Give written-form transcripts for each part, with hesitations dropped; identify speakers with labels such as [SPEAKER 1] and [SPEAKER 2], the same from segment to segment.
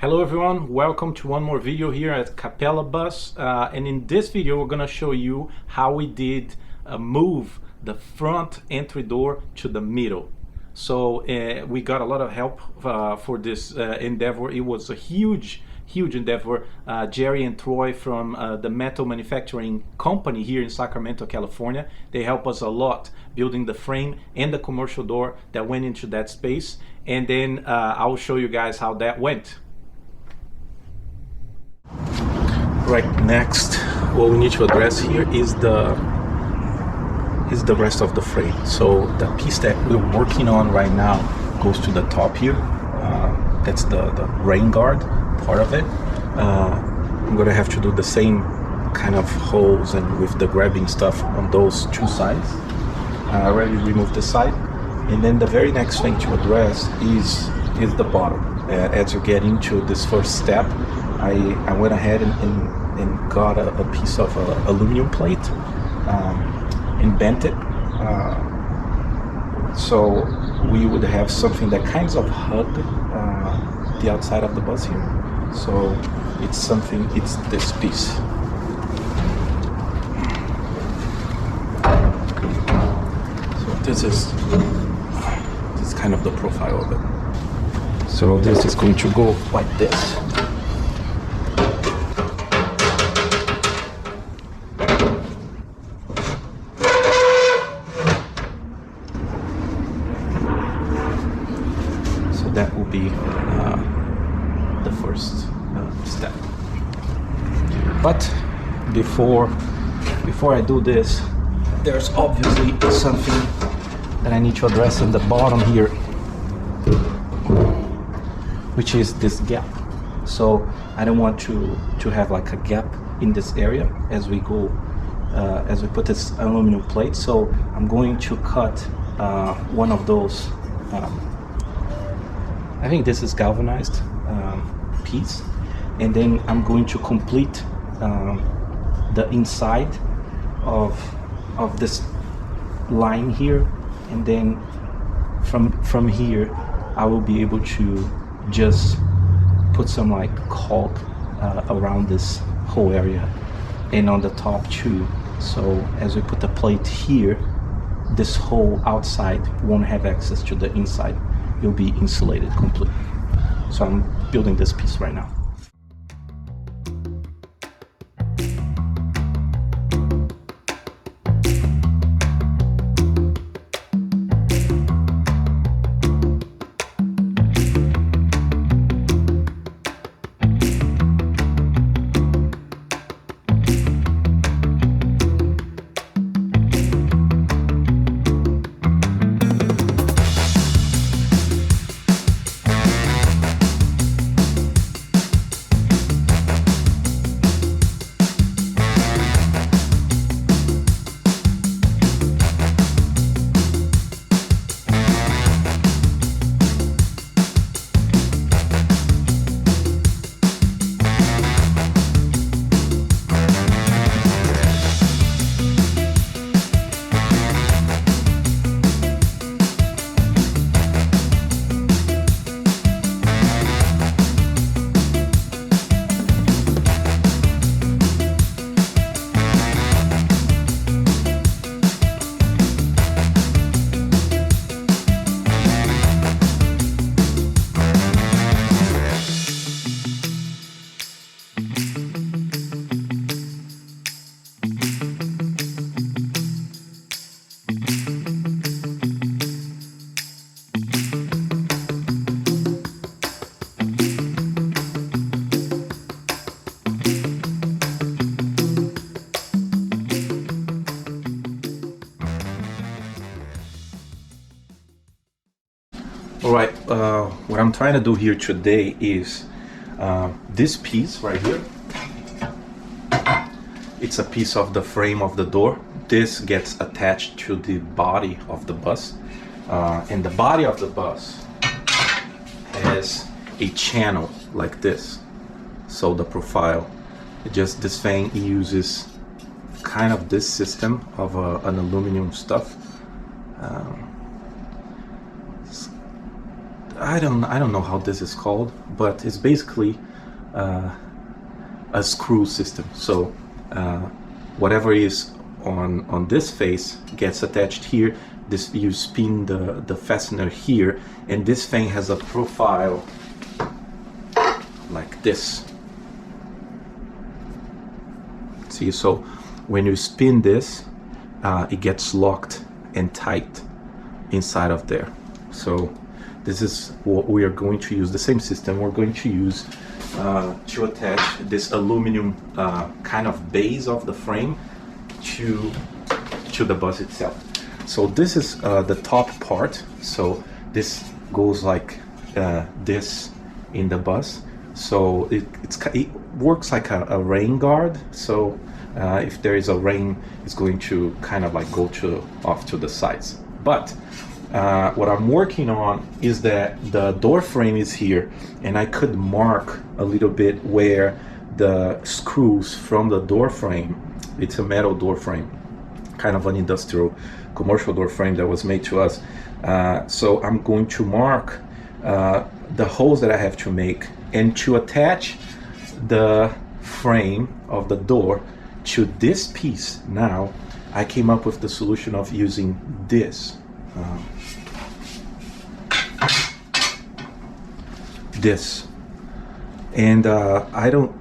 [SPEAKER 1] Hello everyone, welcome to one more video here at Capella Bus, and in this video we're gonna show you how we did move the front entry door to the middle. So we got a lot of help for this endeavor. It was a huge endeavor. Jerry and Troy from the metal manufacturing company here in Sacramento, California, they helped us a lot building the frame and the commercial door that went into that space, and then I'll show you guys how that went. Right, next, what we need to address here is the rest of the frame. So the piece that we're working on right now goes to the top here. That's the rain guard part of it. I'm gonna have to do the same kind of holes and with the grabbing stuff on those two sides. I already removed the side, and then the very next thing to address is the bottom. As you get into this first step, I went ahead and got a piece of aluminum plate and bent it, so we would have something that kind of hugged the outside of the bus here. So it's this piece. So this is kind of the profile of it. So this is going to go like this. That will be the first step. But before I do this, there's obviously something that I need to address in the bottom here, which is this gap. So I don't want to have like a gap in this area as we go, as we put this aluminum plate. So I'm going to cut one of those. I think this is galvanized piece, and then I'm going to complete the inside of this line here, and then from here I will be able to just put some like caulk around this whole area and on the top too. So as we put the plate here, this whole outside won't have access to the inside. You'll be insulated completely. So I'm building this piece right now. Alright, what I'm trying to do here today is this piece right here. It's a piece of the frame of the door. This gets attached to the body of the bus, and the body of the bus has a channel like this. So the profile, this thing uses kind of this system of an aluminum stuff. I don't know how this is called, but it's basically a screw system. So whatever is on this face gets attached here. This, you spin the fastener here, and this thing has a profile like this. See, so when you spin this, it gets locked and tight inside of there. So this is what we are going to use, the same system we're going to use to attach this aluminum kind of base of the frame to the bus itself. So this is the top part. So this goes like this in the bus. So it works like a rain guard. So if there is a rain, it's going to kind of like go off to the sides. But what I'm working on is that the door frame is here, and I could mark a little bit where the screws from the door frame, it's a metal door frame, kind of an industrial commercial door frame that was made to us. So I'm going to mark the holes that I have to make, and to attach the frame of the door to this piece. Now I came up with the solution of using this. This, and I don't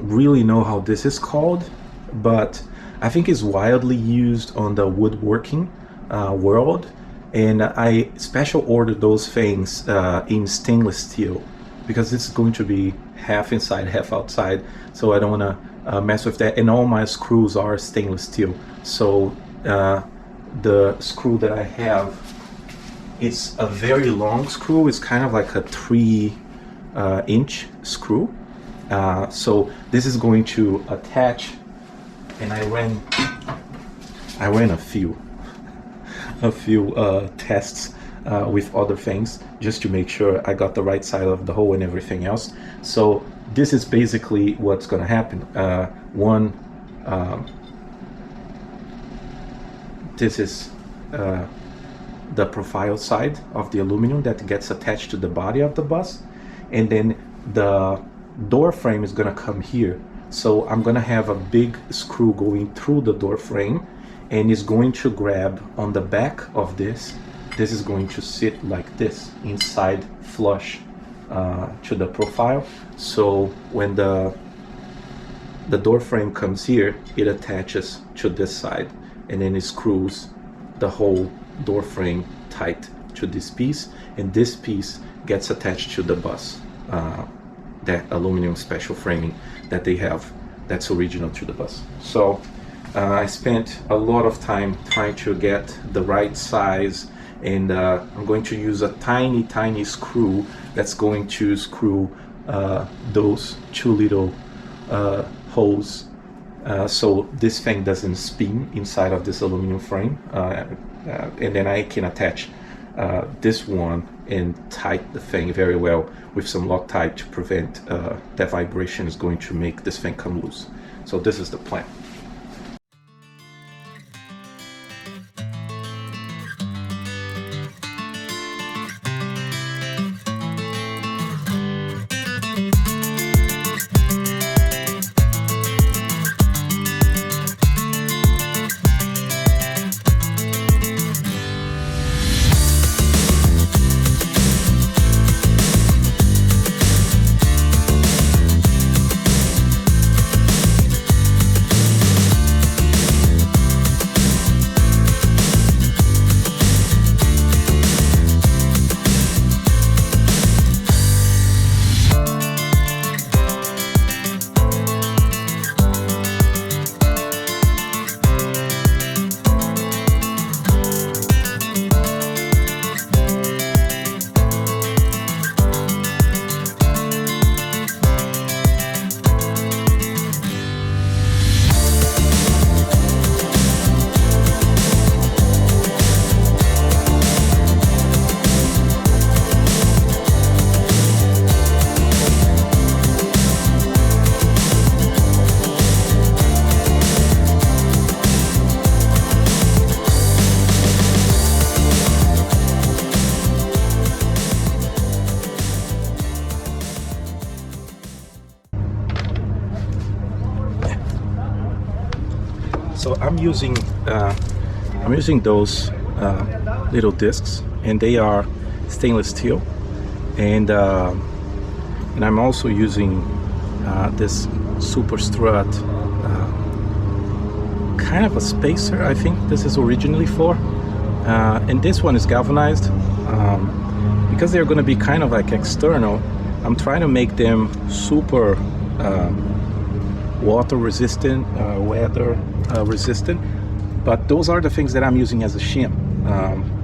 [SPEAKER 1] really know how this is called, but I think it's widely used on the woodworking world, and I special ordered those things in stainless steel, because it's going to be half inside, half outside, so I don't want to mess with that. And all my screws are stainless steel, so the screw that I have, it's a very long screw. It's kind of like a 3-inch screw. So this is going to attach, and I ran a few tests with other things just to make sure I got the right side of the hole and everything else. So this is basically what's going to happen. This is the profile side of the aluminum that gets attached to the body of the bus, and then the door frame is going to come here. So I'm going to have a big screw going through the door frame, and it's going to grab on the back of this. This is going to sit like this, inside flush to the profile. So when the door frame comes here, it attaches to this side, and then it screws the whole door frame tight to this piece, and this piece gets attached to the bus, that aluminum special framing that they have, that's original to the bus. So I spent a lot of time trying to get the right size, and I'm going to use a tiny screw that's going to screw those two little holes, so this thing doesn't spin inside of this aluminum frame, and then I can attach this one and tighten the thing very well with some Loctite to prevent that vibration is going to make this thing come loose. So this is the plan. so I'm using those little discs, and they are stainless steel, and I'm also using this super strut, kind of a spacer. I think this is originally for, and this one is galvanized. Because they're going to be kind of like external, I'm trying to make them super water resistant, weather resistant. But those are the things that I'm using as a shim,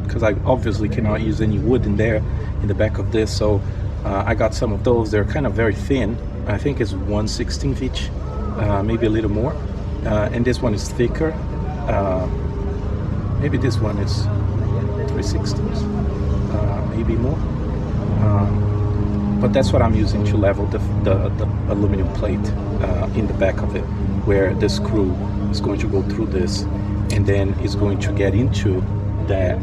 [SPEAKER 1] because I obviously cannot use any wood in there in the back of this. So I got some of those. They're kind of very thin. I think it's 1/16 inch, maybe a little more. And this one is thicker. Maybe this one is 3/16, maybe more. But that's what I'm using to level the aluminum plate in the back of it, where the screw is going to go through this, and then is going to get into that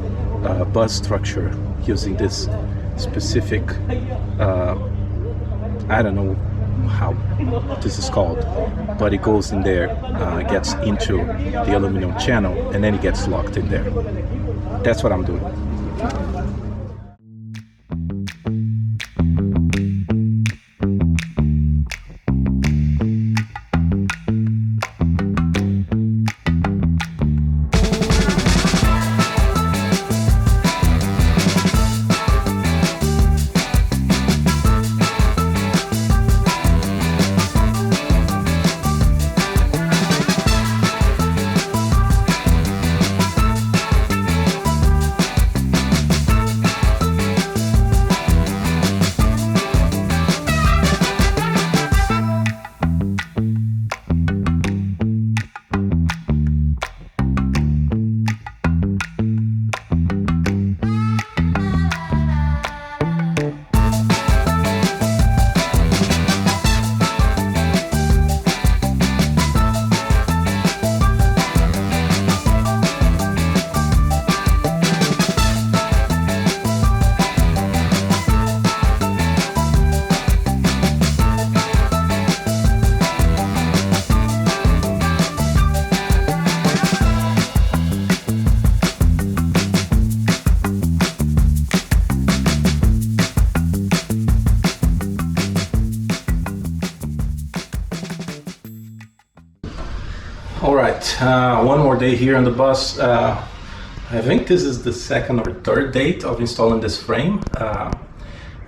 [SPEAKER 1] buzz structure using this specific, I don't know how this is called, but it goes in there, gets into the aluminum channel, and then it gets locked in there. That's what I'm doing. All right, one more day here on the bus. I think this is the second or third date of installing this frame.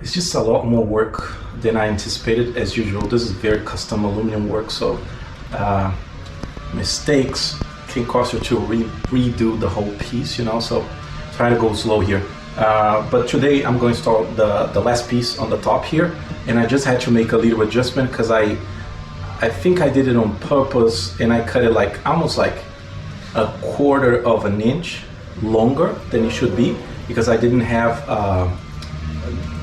[SPEAKER 1] It's just a lot more work than I anticipated. As usual, this is very custom aluminum work, so mistakes can cause you to redo the whole piece, you know, so try to go slow here. But today I'm going to install the last piece on the top here, and I just had to make a little adjustment because I think I did it on purpose, and I cut it like almost like 1/4 of an inch longer than it should be, because I didn't have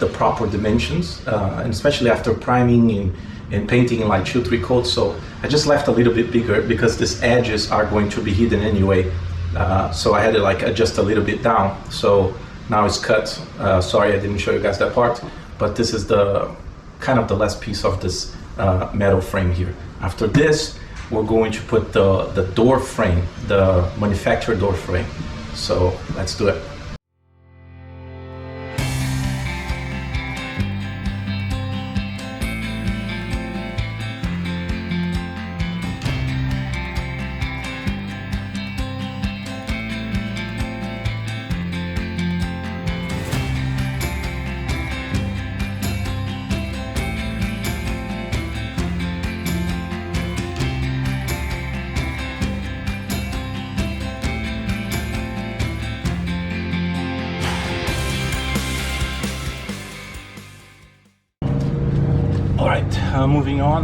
[SPEAKER 1] the proper dimensions, and especially after priming and painting in like 2-3 coats. So I just left a little bit bigger because these edges are going to be hidden anyway. So I had to like adjust a little bit down. So now it's cut. Sorry I didn't show you guys that part, but this is the kind of the last piece of this metal frame here. After this, we're going to put the door frame, the manufacturer door frame. So let's do it. Moving on,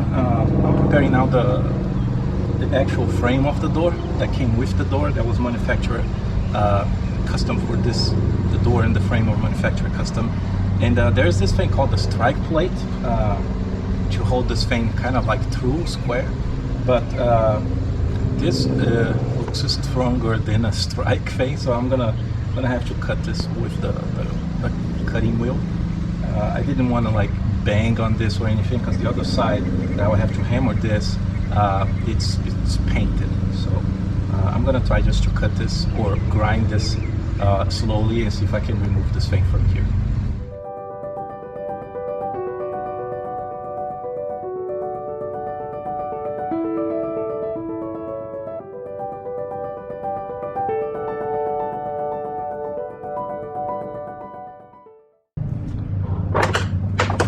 [SPEAKER 1] I'm preparing now the actual frame of the door that came with the door, that was manufactured custom for this. The door and the frame were manufactured custom. And there's this thing called the strike plate to hold this thing kind of like through square. But this looks stronger than a strike thing, so I'm gonna have to cut this with the cutting wheel. I didn't want to like bang on this or anything, because the other side that I will have to hammer this, it's painted, so I'm gonna try just to cut this or grind this slowly and see if I can remove this thing from here.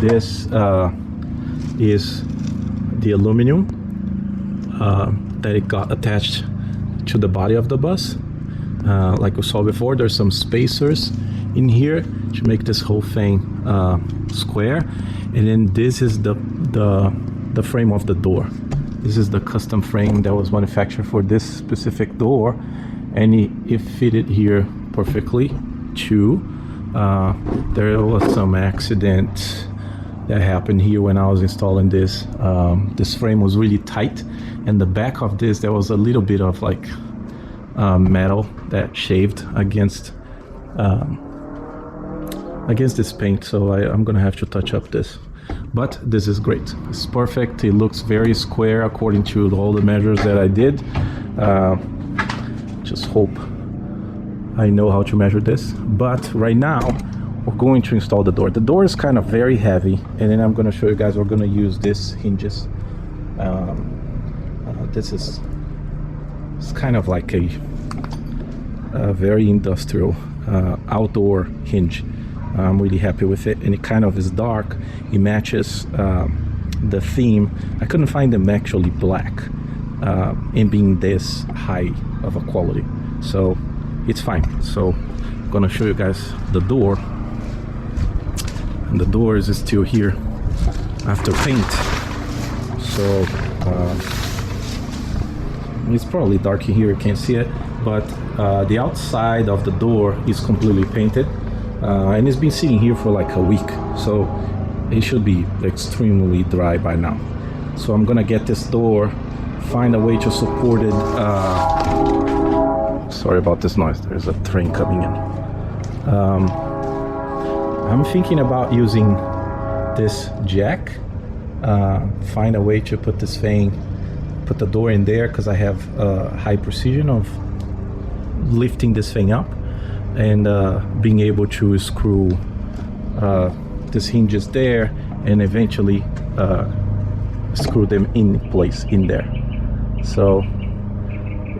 [SPEAKER 1] This is the aluminum that it got attached to the body of the bus. Like we saw before, there's some spacers in here to make this whole thing square. And then this is the frame of the door. This is the custom frame that was manufactured for this specific door, and it fitted here perfectly too. There was some accident that happened here when I was installing this. This frame was really tight, and the back of this, there was a little bit of like metal that shaved against this paint, so I'm gonna have to touch up this. But this is great. It's perfect. It looks very square according to all the measures that I did. Just hope I know how to measure this. But right now, we're going to install the door. The door is kind of very heavy, and then I'm going to show you guys we're going to use this hinges. This is, it's kind of like a very industrial outdoor hinge. I'm really happy with it, and it kind of is dark. It matches the theme. I couldn't find them actually black in being this high of a quality, so it's fine. So I'm gonna show you guys the door, and the door is still here after paint. So it's probably dark in here, you can't see it, but the outside of the door is completely painted, and it's been sitting here for like a week, so it should be extremely dry by now. So I'm gonna get this door, find a way to support it. Sorry about this noise, there's a train coming in. I'm thinking about using this jack, find a way to put this thing, put the door in there, because I have high precision of lifting this thing up, and being able to screw these hinges there, and eventually screw them in place in there. So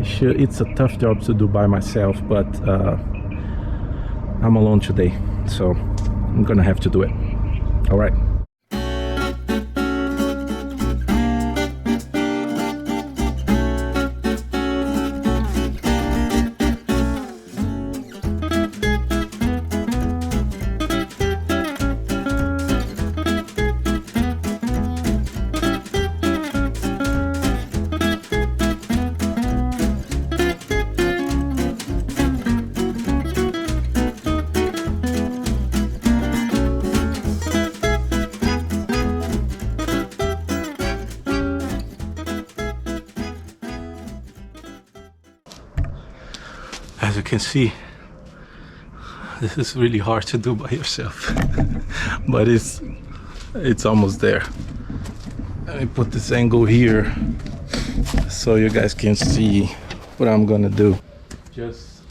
[SPEAKER 1] it's a tough job to do by myself, but I'm alone today, so I'm gonna have to do it. All right. As you can see, this is really hard to do by yourself, but it's almost there. Let me put this angle here so you guys can see what I'm gonna do. Just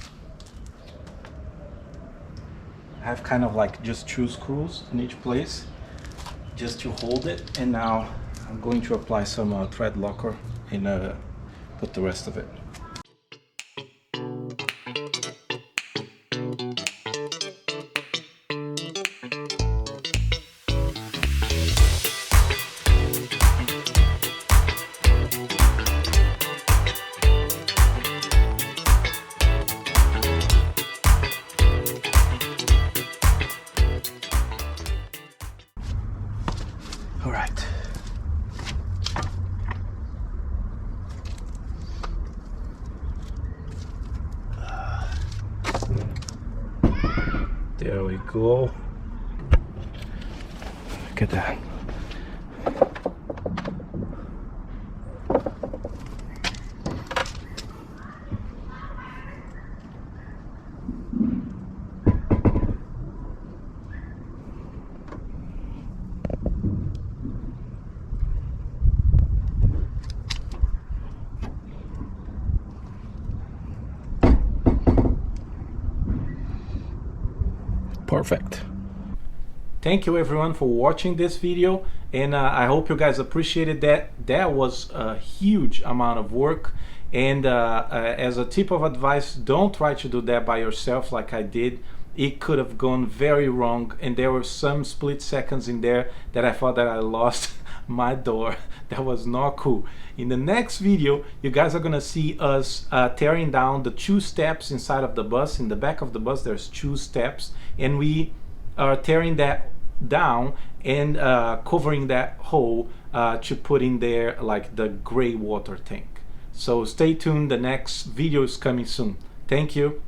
[SPEAKER 1] have kind of like just two screws in each place just to hold it, and now I'm going to apply some thread locker and put the rest of it. All right. There we go. Look at that. perfect. Thank you everyone for watching this video, and I hope you guys appreciated that. That was a huge amount of work, and as a tip of advice, don't try to do that by yourself like I did. It could have gone very wrong, and there were some split seconds in there that I thought that I lost my door. That was not cool. In the next video, you guys are gonna see us tearing down the 2 steps inside of the bus. In the back of the bus there's 2 steps, and we are tearing that down and covering that hole to put in there like the gray water tank. So stay tuned, the next video is coming soon. Thank you.